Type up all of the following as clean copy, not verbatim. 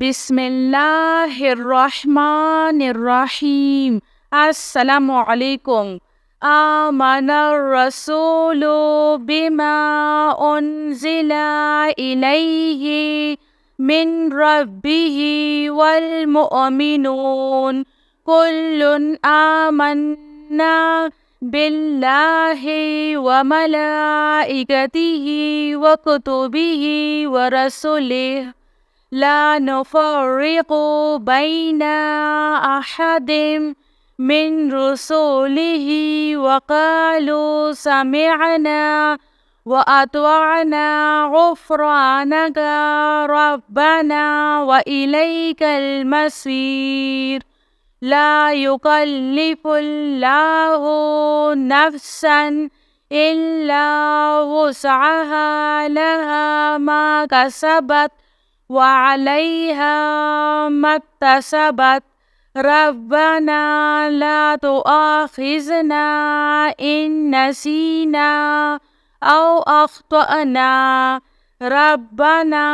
बिस्मिल्लाहिर्रहमानिर्रहीम। अस्सलामु अलैकुम। आमनर रसूलु बिमा उन्जिला इलैहि मिन रब्बिहि वल मुअमिनून कुल्लुन आमन्ना बिल्लाहि व मलाइकतिहि व कुतुबिहि व रसूलिहि ला नुफर्रिकु बैना अहदिम मिन रुसूलिहि व क़ालू समिअना व अत्वअना गुफ़्रानका रब्बना व इलैकल मसीर। ला युकल्लिफुल्लाहु नफ्सन इल्ला वुस्अहा लहा मा कसबत वअलैहा मक्तसबत। रब्बना ला तुआखिजना इन नसीना औ अख्तअना। रब्बना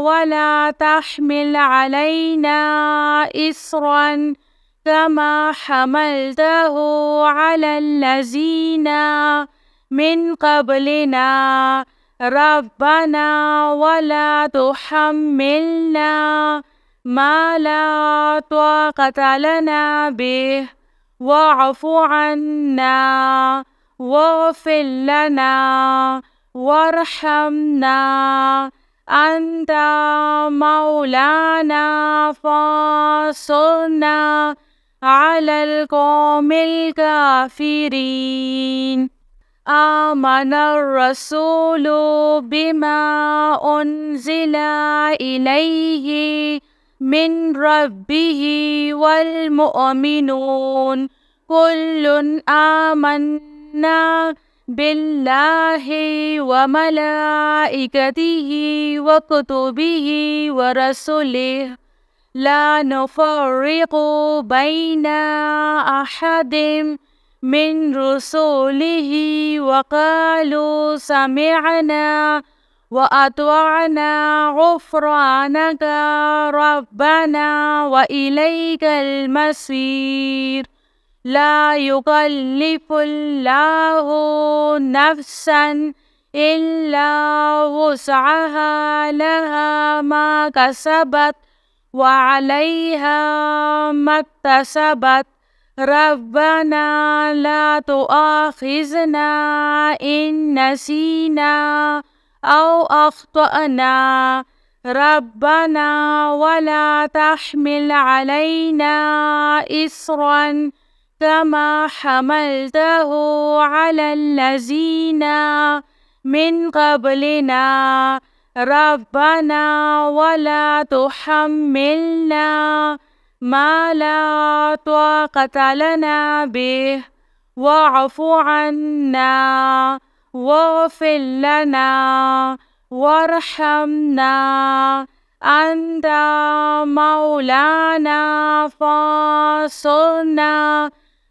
वला तहमिल अलैना इस्रन कमा हमलतहु अलल्लज़ीना मिन क़ब्लिना। रब्बना वला तुहम्मिलना मा ला ताक़त लना बिह वअफ़ु अन्ना वग़फ़िर लना वरहमना अन्ता मौलाना फ़ांसुरना अलल क़ौमिल काफ़िरीन। आमनर रसूलु बिमा उन्जिला इलैहि मिन रब्बिहि वल मुअमिनून कुल्लुन आमन्ना बिल्लाहि व मलाइकतिहि व कुतुबिहि व रसूलिहि ला नुफर्रिकु बैना अहदिम मिन रुसूलिहि व क़ालू समिअना व अत्वअना गुफ़्रानका रब्बना व इलैकल मसीर। ला युकल्लिफुल्लाहु नफ्सन इल्ला वुस्अहा लहा मा कसबत वअलैहा मक्तसबत। रब्बना ला तुआखिजना इन नसीना औ अख्तअना। रब्बना वला तहमिल अलैना इस्रन कमा हमलतहु अलल्लज़ीना मिन क़ब्लिना। रब्बना वला तुहम्मिलना मा ला ताक़त लना बिह वअफ़ु अन्ना वग़फ़िर लना वरहमना अन्ता मौलाना फ़ांसुरना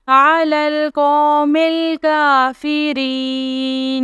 अलल क़ौमिल काफ़िरीन।